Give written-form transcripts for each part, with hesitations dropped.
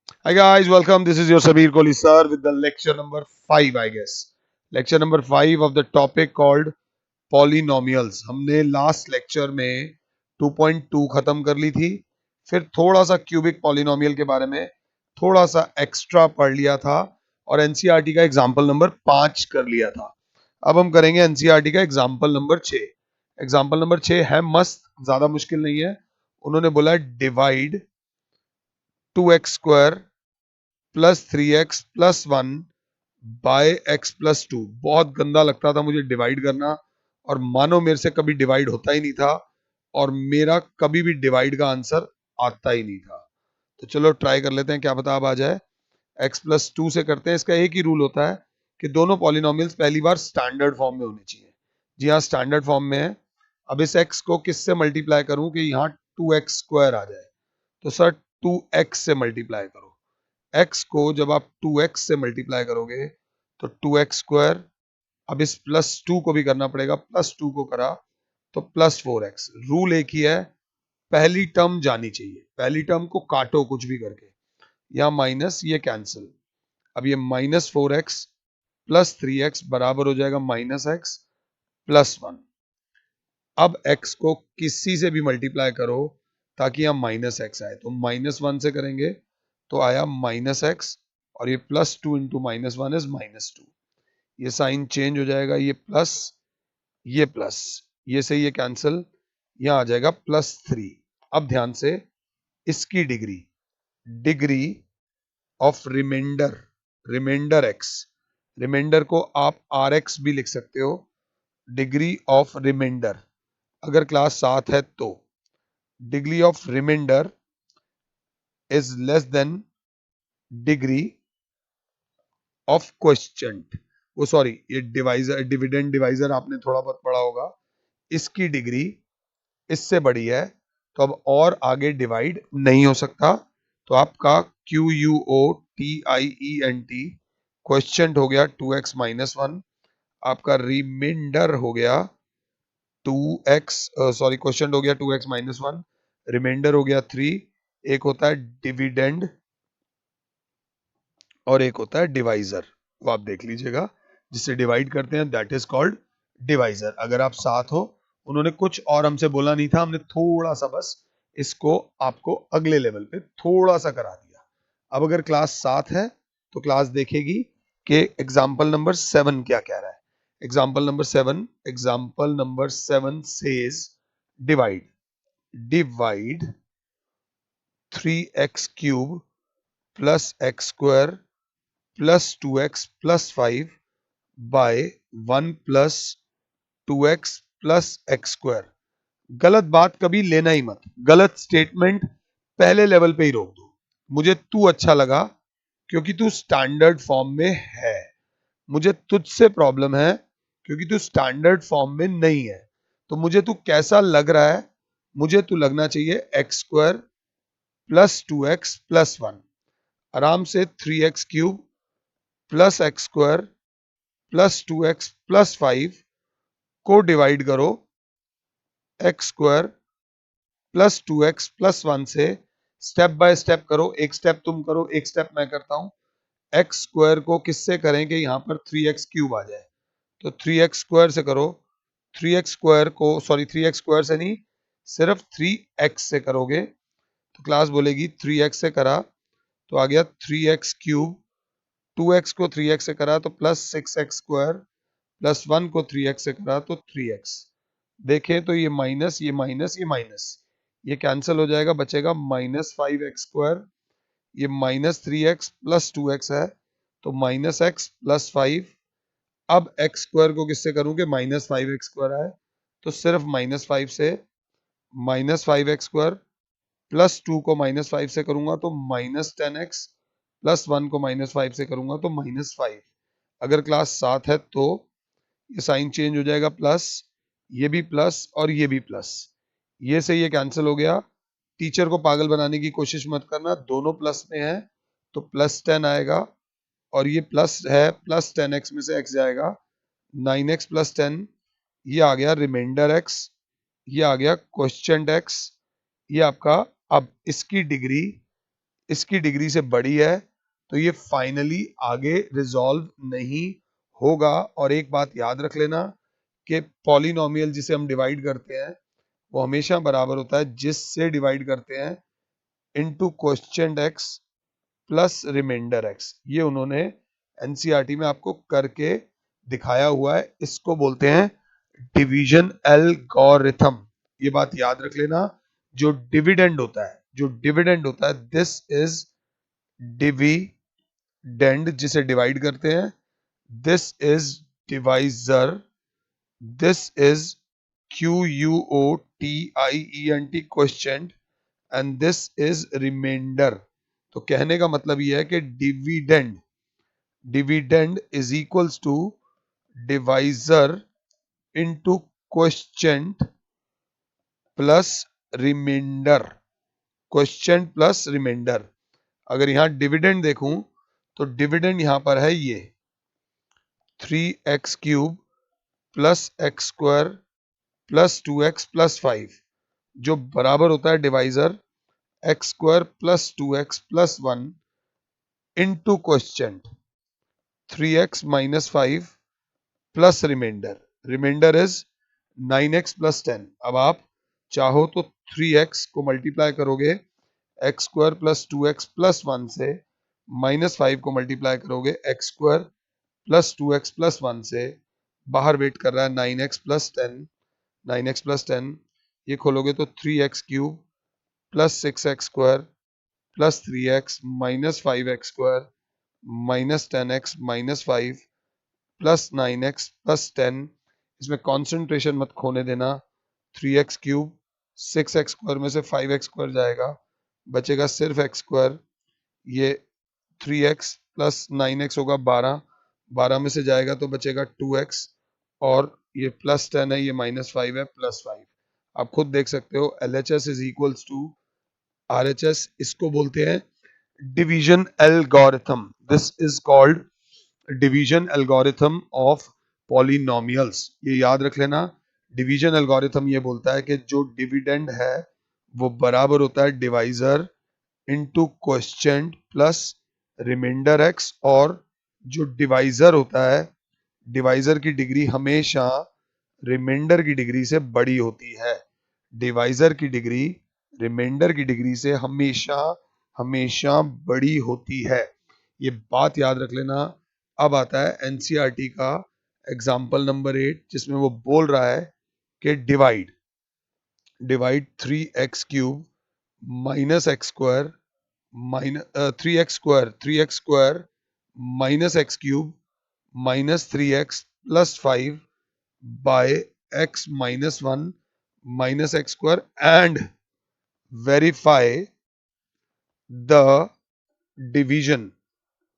Hi guys, welcome. This is your Sabir Kohli sir with the lecture number 5, I guess. Lecture number 5 of the topic called polynomials. हमने last lecture में 2.2 खत्म कर ली थी, फिर थोड़ा सा क्यूबिक पॉलिनोमियल के बारे में थोड़ा सा एक्स्ट्रा पढ़ लिया था और एनसीईआरटी का एग्जाम्पल नंबर 5 कर लिया था। अब हम करेंगे एनसीईआरटी का एग्जाम्पल नंबर 6। एग्जाम्पल नंबर 6 है मस्त, ज्यादा मुश्किल नहीं है। उन्होंने बोला divide 2x² plus 3x plus 1 by x plus 2। बहुत गंदा लगता था मुझे डिवाइड करना, और मानो मेरे से कभी डिवाइड होता ही नहीं था और मेरा कभी भी डिवाइड का आंसर आता ही नहीं था। तो चलो ट्राई कर लेते हैं, क्या पता अब आ जाए। x प्लस 2 से करते हैं। इसका एक ही रूल होता है कि दोनों पॉलिनोमियल्स पहली बार स्टैंडर्ड फॉर्म में होने चाहिए। जी हाँ, स्टैंडर्ड फॉर्म में है। अब इस x को किससे मल्टीप्लाई करूं कि यहाँ 2x² आ जाए? तो सर 2x से मल्टीप्लाई करो। x को जब आप 2x से मल्टीप्लाई करोगे तो 2x²। अब इस प्लस 2 को भी करना पड़ेगा, प्लस 2 को करा तो प्लस 4x। रूल एक ही है, पहली टर्म जानी चाहिए, पहली टर्म को काटो कुछ भी करके। यहां माइनस, ये कैंसिल। अब ये -4x प्लस 3x बराबर हो जाएगा -x प्लस 1। अब x को किसी से भी मल्टीप्लाई करो ताकि यहां -x आए, तो -1 से करेंगे तो आया -x, और ये +2 इंटू -1 इज -2। ये साइन चेंज हो जाएगा, ये प्लस, ये प्लस, ये से ये कैंसिल, यहां आ जाएगा +3। अब ध्यान से, इसकी degree, degree of remainder, remainder x, remainder को आप rx भी लिख सकते हो। डिग्री ऑफ रिमाइंडर अगर क्लास 7 है तो degree of remainder is less than degree of quotient. वो सॉरी, ये डिवाइजर, डिविडेंड डिवाइजर आपने थोड़ा बहुत पढ़ा होगा। इसकी डिग्री इससे बड़ी है तो अब और आगे डिवाइड नहीं हो सकता। तो आपका QUOTIENT क्वोशिएंट हो गया 2x माइनस 1। आपका रिमाइंडर हो गया 2x, सॉरी क्वोशिएंट हो गया 2x माइनस 1, रिमाइंडर हो गया 3। एक होता है डिविडेंड और एक होता है डिवाइजर, वो आप देख लीजिएगा। जिससे डिवाइड करते हैं दैट इज कॉल्ड डिवाइजर। अगर आप साथ हो, उन्होंने कुछ और हमसे बोला नहीं था, हमने थोड़ा सा बस इसको आपको अगले लेवल पे थोड़ा सा करा दिया। अब अगर क्लास 7 है तो क्लास देखेगी कि एग्जाम्पल नंबर 7 क्या कह रहा है। Example number 7, example number 7 says divide, divide 3x³ plus x² plus 2x plus 5 by 1 plus 2x plus x²। गलत बात कभी लेना ही मत, गलत स्टेटमेंट पहले लेवल पे ही रोक दो। मुझे तू अच्छा लगा क्योंकि तू स्टैंडर्ड फॉर्म में है, मुझे तुझसे प्रॉब्लम है क्योंकि तू स्टैंडर्ड फॉर्म में नहीं है। तो मुझे तू कैसा लग रहा है? मुझे तू लगना चाहिए x² प्लस 2x प्लस 1। आराम से 3x³ plus x² plus 2x plus 5 को डिवाइड करो x² प्लस 2x प्लस 1 से। स्टेप बाय स्टेप करो, एक स्टेप तुम करो, एक स्टेप मैं करता हूं। x² को किससे करें कि यहां पर 3x³ आ जाए? तो 3x² से करो। 3x² को, सॉरी 3x² से नहीं, सिर्फ 3x से करोगे तो क्लास बोलेगी 3x से करा तो आ गया 3x³। 2x को 3x से करा तो प्लस 6x² प्लस 1 को 3x से करा तो 3x। देखें तो ये माइनस, ये माइनस, ये माइनस, ये कैंसिल हो जाएगा, बचेगा -5x²। ये -3x प्लस 2x है तो -x प्लस 5। अब x² को किससे करूं कि -5x² आए? तो सिर्फ -5 से, -5x² प्लस 2 को -5 से करूंगा तो -10x प्लस 1 को -5 से करूंगा तो -5। अगर क्लास 7 है तो ये साइन चेंज हो जाएगा, प्लस, ये भी प्लस और ये भी प्लस, ये से ये कैंसिल हो गया। टीचर को पागल बनाने की कोशिश मत करना, दोनों प्लस में है तो +10 आएगा, और ये प्लस है, प्लस 10x में से x जाएगा, 9x प्लस 10, ये आ गया रिमाइंडर x, ये आ गया क्वोशिएंट x, ये आपका। अब इसकी डिग्री इसकी डिग्री से बड़ी है, तो ये फाइनली आगे रिजॉल्व नहीं होगा। और एक बात याद रख लेना कि पॉलिनोमियल जिसे हम डिवाइड करते हैं वो हमेशा बराबर होता है जिससे डिवाइड करते हैं into quotient x plus remainder x. ये उन्होंने एनसीईआरटी में आपको करके दिखाया हुआ है, इसको बोलते हैं डिवीजन एल्गोरिथम। ये बात याद रख लेना, जो डिविडेंड होता है दिस इज डिविडेंड जिसे डिवाइड करते हैं, this is divisor, this is QUOTIENT question, and this is remainder. तो कहने का मतलब यह है कि dividend is equals to divisor into question plus remainder, question plus remainder. अगर यहां डिविडेंड देखूं तो डिविडेंड यहां पर है ये 3x³ plus x² plus 2x plus 5, जो बराबर होता है divisor x² plus 2x plus 1 into question 3x minus 5 plus remainder, remainder is 9x plus 10। अब आप चाहो तो 3x को मल्टीप्लाई करोगे x² प्लस 2x प्लस 1 से, माइनस 5 को मल्टीप्लाई करोगे x² प्लस 2x प्लस 1 से, बाहर वेट कर रहा है 9x प्लस 10, 9x प्लस 10, ये खोलोगे तो 3x³ plus 6x² plus 3x minus 5x² minus 10x minus 5 plus 9x plus 10। इसमें कॉन्सेंट्रेशन मत खोने देना, 3x³ 6x² में से 5x² जाएगा, बचेगा सिर्फ x², ये 3x प्लस 9x होगा 12, 12 में से जाएगा तो बचेगा 2x, और ये प्लस 10 है, ये माइनस 5 है, प्लस 5। आप खुद देख सकते हो LHS is equals to RHS, इसको बोलते हैं division algorithm. This is called division algorithm of polynomials. ये याद रख लेना, डिवीजन एल्गोरिथम ये बोलता है कि जो डिविडेंड है वो बराबर होता है divisor into quotient plus remainder x, और जो डिवाइजर होता है, डिवाइजर की डिग्री हमेशा रिमाइंडर की डिग्री से बड़ी होती है। डिवाइजर की डिग्री रिमाइंडर की डिग्री से हमेशा हमेशा बड़ी होती है, ये बात याद रख लेना। अब आता है एनसीईआरटी का एग्जाम्पल नंबर 8, जिसमें वो बोल रहा है कि divide 3x³ minus x² minus 3x² minus x³ minus 3x plus 5 by x minus 1 minus x² and verify the division,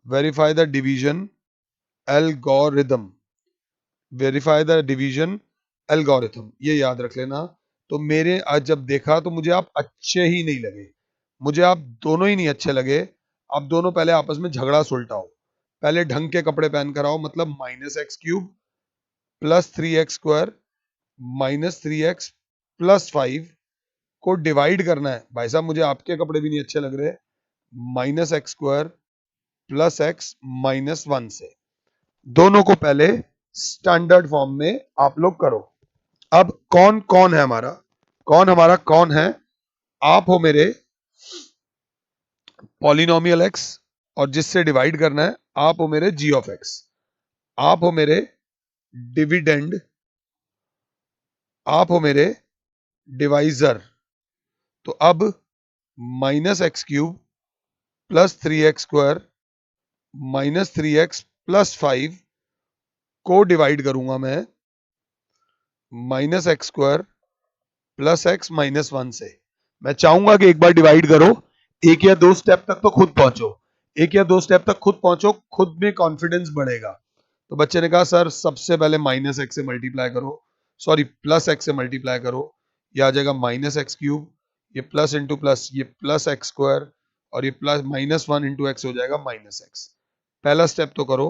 verify the division algorithm, verify the division algorithm। ये याद रख लेना। तो मेरे आज जब देखा तो मुझे आप अच्छे ही नहीं लगे, मुझे आप दोनों ही नहीं अच्छे लगे। आप दोनों पहले आपस में झगड़ा सुलटाओ, पहले ढंग के कपड़े पहन कर आओ। मतलब minus x³ plus 3x² minus 3x plus 5 को डिवाइड करना है। भाई साहब मुझे आपके कपड़े भी नहीं अच्छे लग रहे, minus x² plus x minus 1 से। दोनों को पहले स्टैंडर्ड फॉर्म में आप लोग करो। अब कौन कौन है हमारा, कौन है, आप हो मेरे पॉलिनोमियल x, और जिससे डिवाइड करना है आप हो मेरे g ऑफ x, आप हो मेरे डिविडेंड, आप हो मेरे डिवाइजर। तो अब minus x³ plus 3x² minus 3x plus 5 को डिवाइड करूंगा मैं minus x² plus x minus 1 से। मैं चाहूंगा कि एक बार डिवाइड करो, एक या दो स्टेप तक तो खुद पहुंचो, एक या दो स्टेप तक खुद पहुंचो, खुद में कॉन्फिडेंस बढ़ेगा। तो बच्चे ने कहा सर सबसे पहले माइनस x से मल्टीप्लाई करो, सॉरी प्लस x से मल्टीप्लाई करो, ये आ जाएगा माइनस x³, ये प्लस इंटू प्लस, ये प्लस x², और ये प्लस माइनस 1 इंटू एक्स हो जाएगा माइनस x। पहला स्टेप तो करो,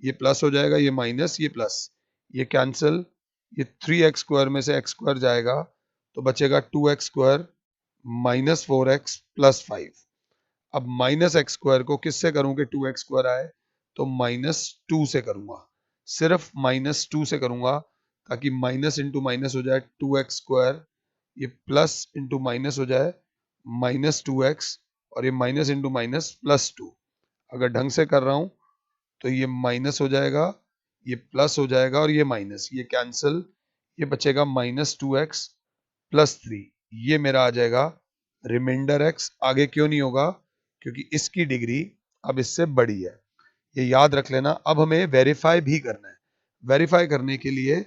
ये प्लस हो जाएगा, ये माइनस, ये प्लस, ये कैंसिल, ये 3x² में से x² जाएगा तो बचेगा 2x² माइनस 4x प्लस 5। अब माइनस एक्स स्क्वायर को किससे करूं कि 2x स्क्वायर आए, तो -2 से करूंगा, सिर्फ -2 से करूंगा, ताकि माइनस इंटू माइनस हो जाए 2x स्क्वायर, ये प्लस इंटू माइनस हो जाए -2x, और ये माइनस इंटू माइनस +2। अगर ढंग से कर रहा हूं तो ये माइनस हो जाएगा, ये प्लस हो जाएगा, और ये माइनस, ये कैंसिल, ये बचेगा -2x + 3, ये मेरा आ जाएगा रिमाइंडर x। आगे क्यों नहीं होगा, क्योंकि इसकी डिग्री अब इससे बड़ी है, ये याद रख लेना। अब हमें वेरीफाई भी करना है। वेरीफाई करने के लिए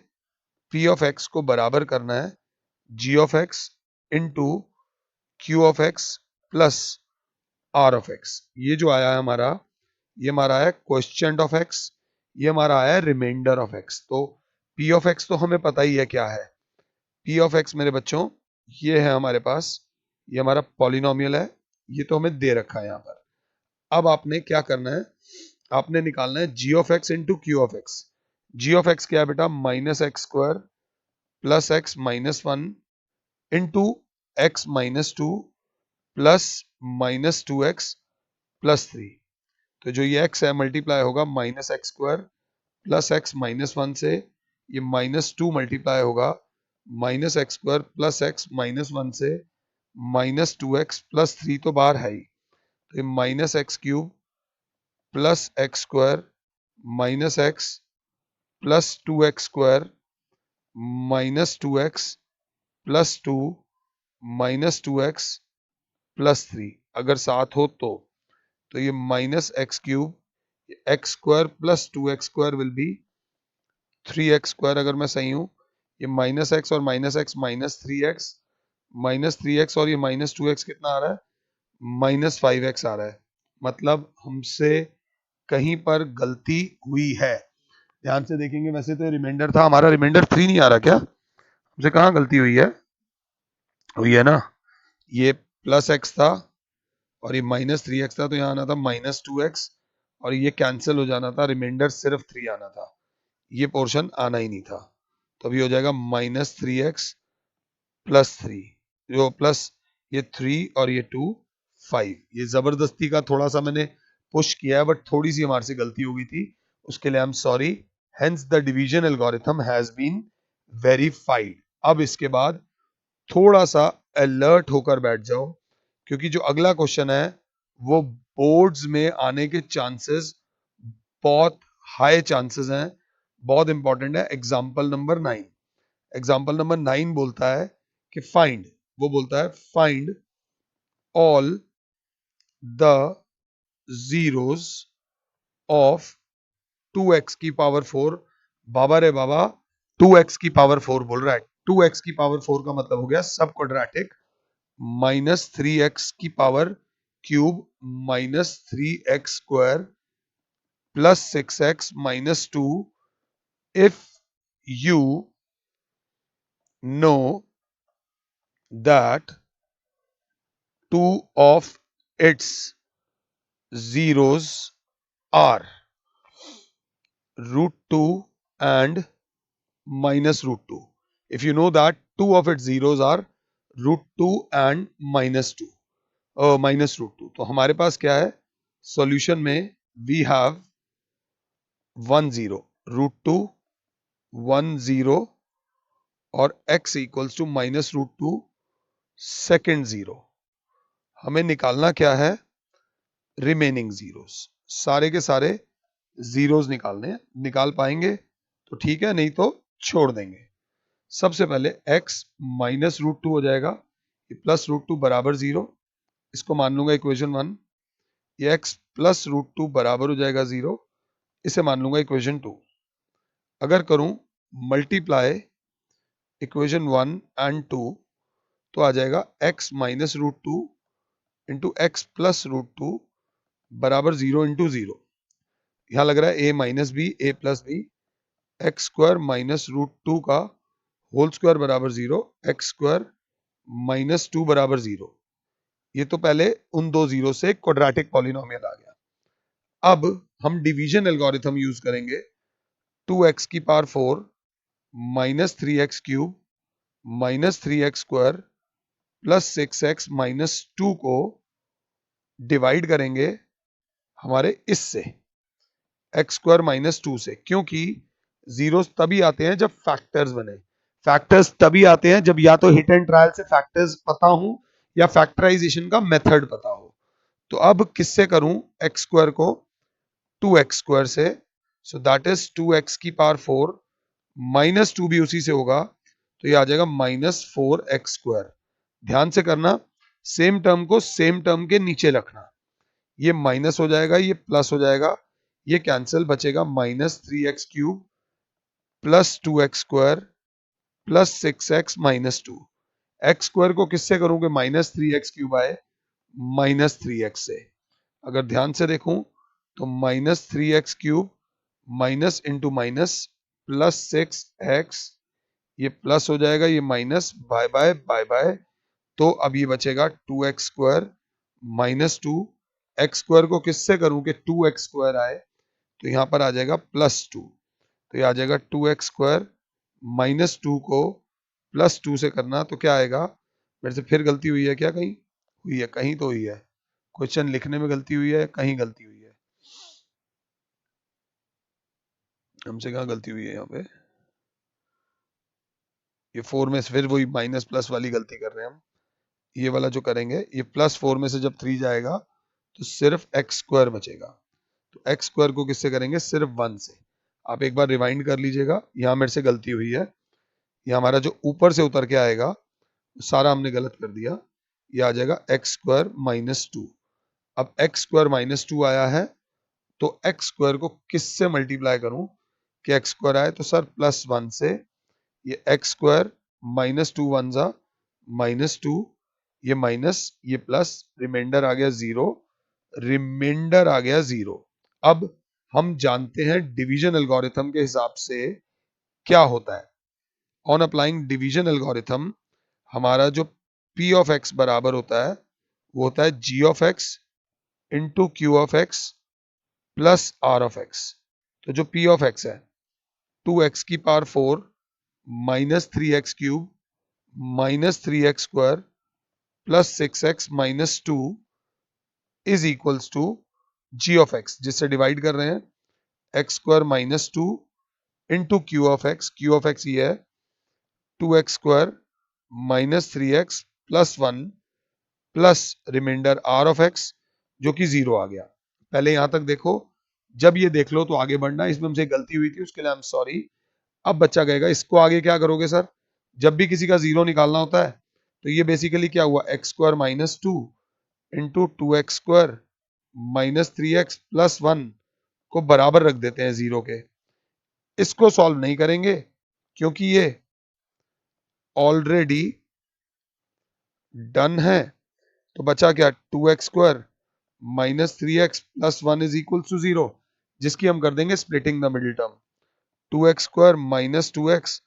p ऑफ x को बराबर करना है g of x into q of x plus r of x। ये जो आया है हमारा, ये हमारा है क्वोशिएंट ऑफ x, ये हमारा आया है रिमाइंडर ऑफ x। तो p ऑफ x तो हमें पता ही है क्या है। p ऑफ x मेरे बच्चों ये है हमारे पास, ये हमारा पॉलिनोमियल है, ये तो हमें दे रखा है यहाँ पर। अब आपने क्या करना है, आपने निकालना है g of x into q of x। g of x क्या है बेटा, -x square plus x -1 into x -2 plus -2x + 3। तो जो ये x है मल्टीप्लाई होगा -x स्क्वायर प्लस x -1 से, ये -2 मल्टीप्लाई होगा -x स्क्वायर प्लस x -1 से, -2x + 3 तो बाहर है ही, तो ये -x³ plus x square -x plus 2x square -2x + 2 -2x + 3 अगर साथ हो तो ये -x³ x square plus 2x square will be 3x square. अगर मैं सही हूं, ये -x और -x -3x और ये -2x कितना आ रहा है, -5x आ रहा है। मतलब हमसे कहीं पर गलती हुई है। ध्यान से देखेंगे, वैसे तो रिमाइंडर था हमारा, रिमाइंडर 3 नहीं आ रहा क्या, हमसे कहाँ गलती हुई है ना, ये +x था और ये -3x था, तो यहाँ आना था -2x, और ये कैंसिल हो जाना था, रिमाइंडर सिर्फ 3 आना था, ये पोर्शन आना ही नहीं था। तो अभी हो जाएगा -3x + 3, जो प्लस ये 3 और ये 2 5। ये जबरदस्ती का थोड़ा सा मैंने पुश किया है, बट थोड़ी सी हमारे से गलती हो गई थी, उसके लिए I am sorry. Hence the division algorithm has been verified. अब इसके बाद थोड़ा सा अलर्ट होकर बैठ जाओ, क्योंकि जो अगला क्वेश्चन है वो बोर्ड्स में आने के चांसेस बहुत हाई चांसेस हैं, बहुत इंपॉर्टेंट है। एग्जाम्पल नंबर 9, एग्जाम्पल नंबर 9 बोलता है कि फाइंड, वो बोलता है find all the zeros of 2x की पावर 4। बाबा रे बाबा, 2x की पावर 4 बोल रहा है। 2x की पावर 4 का मतलब हो गया सब क्वाड्रेटिक, -3x की power cube -3x square plus 6x -2 if you know that two of its zeros are √2 and -√2। if you know that two of its zeros are √2 and -2 -√2, तो हमारे पास क्या है सॉल्यूशन में, वी हैव 1 0 √2 1 0 और x equals to -√2 second 0। हमें निकालना क्या है, रिमेनिंग जीरोस, सारे के सारे जीरोस निकालने हैं। निकाल पाएंगे तो ठीक है, नहीं तो छोड़ देंगे। सबसे पहले x -√2 हो जाएगा, ये +√2 बराबर 0, इसको मान लूंगा इक्वेशन 1। ये x +√2 बराबर हो जाएगा 0, इसे मान लूंगा इक्वेशन 2। अगर करूं मल्टीप्लाई इक्वेशन 1 एंड 2, तो आ जाएगा x -√2 इंटू x +√2 बराबर 0 इंटू 0। यहां लग रहा है a - b a + b, x square -√2 का होल स्क्वायर बराबर 0, x स्क्वायर -2 बराबर 0। ये तो पहले उन दो जीरो से क्वाड्रेटिक पॉलिनोमियल आ गया। अब हम डिवीजन एल्गोरिथम यूज करेंगे। 2x की power 4 -3x³ -3x square plus 6x -2 को डिवाइड करेंगे हमारे इससे एक्स स्क्वायर माइनस 2 से, क्योंकि जीरो तभी आते हैं जब फैक्टर्स बने। फैक्टर्स तभी आते हैं जब या तो हिट एंड ट्रायल से फैक्टर्स पता हो या फैक्टराइजेशन का मेथड पता हो। तो अब किससे करूं एक्स स्क्वायर को? 2x स्क्वायर से। सो दैट इज 2x की पावर 4 माइनस 2 भी उसी से होगा, तो ये आ जाएगा माइनस 4x स्क्वायर। ध्यान से करना, सेम टर्म को सेम टर्म के नीचे रखना। ये माइनस हो जाएगा, ये प्लस हो जाएगा, ये कैंसिल, बचेगा minus 3x cube plus 2x square plus 6x minus 2। X square को किससे करूंगे? माइनस 3x क्यूब आए माइनस 3x से। अगर ध्यान से देखूं तो minus 3x cube minus into minus plus 6x, ये प्लस हो जाएगा, ये minus, by by by by. तो अब ये बचेगा 2x square minus 2। X square को किससे करूं कि 2x स्क्वायर आए, तो यहां पर आ जाएगा प्लस 2। तो ये आ जाएगा 2x स्क्वायर माइनस 2 को प्लस 2 से करना, तो क्या आएगा? मेरे से फिर गलती हुई है क्या? कहीं हुई है? कहीं तो हुई है। क्वेश्चन लिखने में गलती हुई है, कहीं गलती हुई है। हमसे कहाँ गलती हुई है यहाँ पे? ये 4 में से फिर वही माइनस प्लस वाली गलती कर रहे हैं हम। ये वाला जो करेंगे, ये प्लस 4 में से जब 3 जाएगा तो सिर्फ एक्स स्क्वायर बचेगा। तो एक्स स्क्वायर को किससे करेंगे? सिर्फ 1 से। आप एक बार रिवाइंड कर लीजिएगा, यहाँ मेरे से गलती हुई है। ये हमारा जो ऊपर से उतर के आएगा सारा हमने गलत कर दिया। ये आ जाएगा एक्स स्क्वायर माइनस 2। अब एक्स स्क्वायर माइनस 2 आया है, तो एक्स स्क्वायर को किससे मल्टीप्लाई करूं कि एक्स स्क्वायर आए? तो सर प्लस 1 से। ये एक्स स्क्वायर माइनस 2 वन जा माइनस 2, ये माइनस, ये प्लस, रिमाइंडर आ गया 0, रिमाइंडर आ गया 0। अब हम जानते हैं डिवीजन एल्गोरिथम के हिसाब से क्या होता है। ऑन अप्लाइंग डिवीजन एल्गोरिथम हमारा जो p ऑफ x बराबर होता है वो होता है g of x into q of x plus r of x। तो जो p ऑफ x है 2x की power 4 minus 3x cube minus 3x square plus 6x minus 2 is equals to g of x, जिससे divide कर रहे हैं x square minus 2 into q of x। Q of x ये है 2x square minus 3x plus 1 plus reminder r of x जो कि 0 आ गया। पहले यहां तक देखो, जब ये देख लो तो आगे बढ़ना। इसमें हमसे गलती हुई थी, उसके लिए आई एम सॉरी। अब बच्चा कहेगा इसको आगे क्या करोगे सर? जब भी किसी का 0 निकालना होता है तो ये बेसिकली क्या हुआ? X square minus 2 into 2x square minus 3x plus 1 को बराबर रख देते हैं 0 के। इसको सॉल्व नहीं करेंगे क्योंकि ये ऑलरेडी डन है। तो बचा क्या? 2x square minus 3x plus 1 is equal to 0, जिसकी हम कर देंगे splitting the middle term. 2x square minus 2x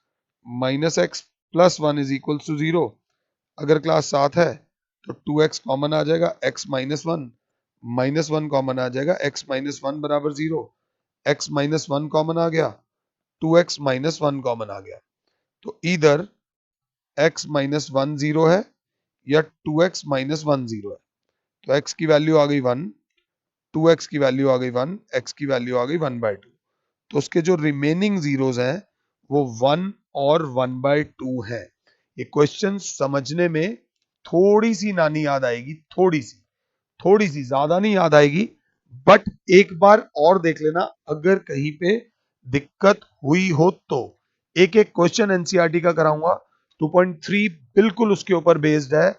minus x plus 1 is equal to 0। अगर क्लास 7 है तो 2x कॉमन आ जाएगा, x माइनस 1 माइनस 1 कॉमन आ जाएगा, x माइनस 1 बराबर 0। x माइनस 1 कॉमन आ गया, 2x माइनस 1 कॉमन आ गया। तो इधर x माइनस 1 0 है या 2x माइनस 1 0 है। तो x की वैल्यू आ गई 1, 2x की वैल्यू आ गई 1, x की वैल्यू आ गई 1/2। तो उसके जो रिमेनिंग जीरोस हैं वो 1 और 1/2 है। ये क्वेश्चन समझने में थोड़ी सी नानी याद आएगी, थोड़ी सी ज्यादा नहीं याद आएगी, बट एक बार और देख लेना। अगर कहीं पे दिक्कत हुई हो तो एक एक क्वेश्चन एनसीईआरटी का कराऊंगा। 2.3 बिल्कुल उसके ऊपर बेस्ड है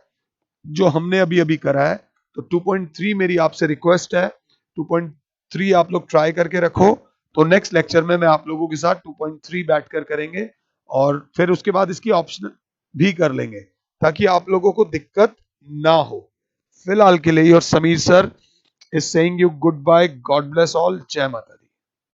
जो हमने अभी अभी करा है। तो 2.3 मेरी आपसे रिक्वेस्ट है, 2.3 आप लोग ट्राई करके रखो। तो नेक्स्ट लेक्चर में मैं आप लोगों के साथ 2.3 बैठकर करेंगे और फिर उसके बाद इसकी ऑप्शनल भी कर लेंगे ताकि आप लोगों को दिक्कत ना हो। फिलहाल के लिए your Sameer sir is saying you goodbye, God bless all, जय माता दी।